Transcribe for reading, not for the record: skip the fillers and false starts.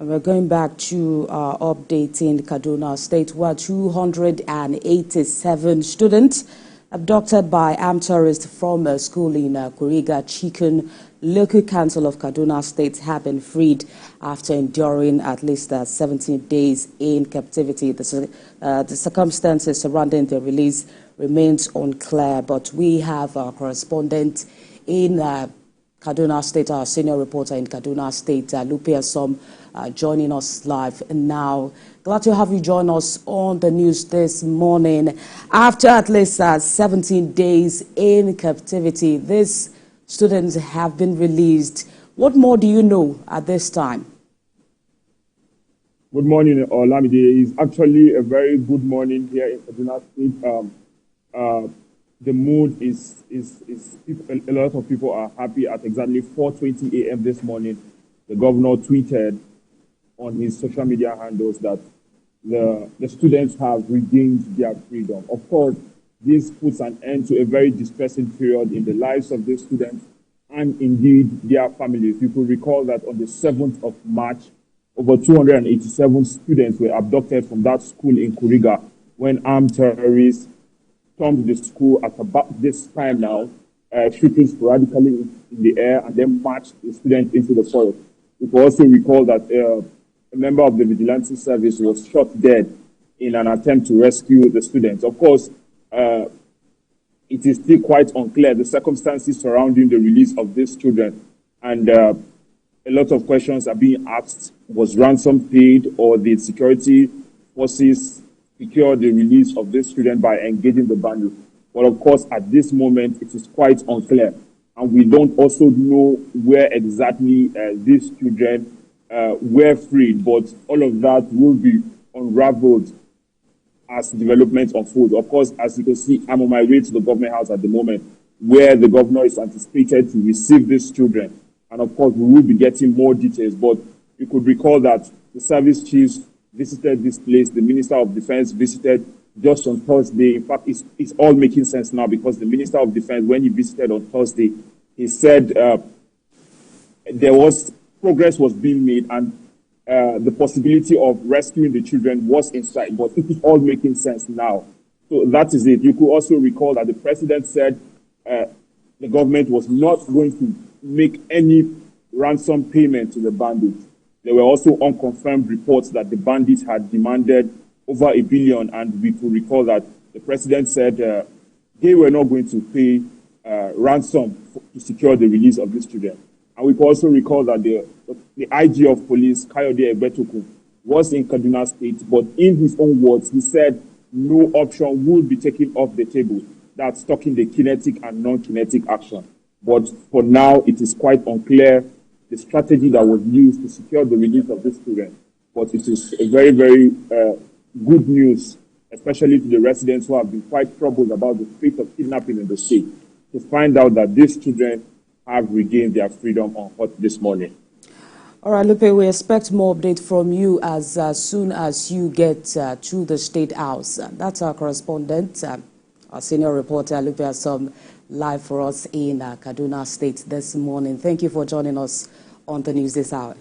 And we're going back to updating Kaduna State, where 287 students abducted by armed terrorists from a school in Kuriga, Chikun, local council of Kaduna State, have been freed after enduring at least 17 days in captivity. The circumstances surrounding the release remains unclear, but we have our correspondent in Kaduna State, our senior reporter in Kaduna State, Lupe Asom, joining us live now. Glad to have you join us on the news this morning. After at least 17 days in captivity, these students have been released. What more do you know at this time? Good morning, Olamide. It's actually a very good morning here in Kaduna State. The mood is a lot of people are happy. At exactly 4:20 a.m. this morning, the governor tweeted on his social media handles that the students have regained their freedom. Of course, this puts an end to a very distressing period in the lives of these students and indeed their families. You could recall that on the 7th of March, over 287 students were abducted from that school in Kuriga when armed terrorists stormed the school at about this time now, shooting sporadically in the air and then marched the students into the forest. You can also recall that a member of the vigilante service was shot dead in an attempt to rescue the students. Of course, it is still quite unclear the circumstances surrounding the release of these children, and a lot of questions are being asked. Was ransom paid, or did security forces secure the release of this student by engaging the bandits? But of course, at this moment, it is quite unclear. And we don't also know where exactly these children were freed, but all of that will be unraveled as developments unfold. Of course, as you can see, I'm on my way to the government house at the moment, where the governor is anticipated to receive these children. And of course, we will be getting more details, but you could recall that the service chiefs visited this place, the Minister of Defense visited just on Thursday. In fact, it's all making sense now, because the Minister of Defense, when he visited on Thursday, he said progress was being made, and the possibility of rescuing the children was in sight, but it is all making sense now. So that is it. You could also recall that the president said the government was not going to make any ransom payment to the bandits. There were also unconfirmed reports that the bandits had demanded over $1 billion, and we could recall that the president said they were not going to pay ransom to secure the release of these children. And we could also recall that the IG of police, Kayode Egbetoku, was in Kaduna State, but in his own words, he said no option would be taken off the table. That's stopping the kinetic and non-kinetic action. But for now, it is quite unclear the strategy that was used to secure the release of these children. But it is a very, very good news, especially to the residents who have been quite troubled about the rate of kidnapping in the state, to find out that these children have regained their freedom on hot this morning. All right, Lupe, we expect more update from you as soon as you get to the State House. That's our correspondent, our senior reporter, Lupe Asom, live for us in Kaduna State this morning. Thank you for joining us on the news this hour.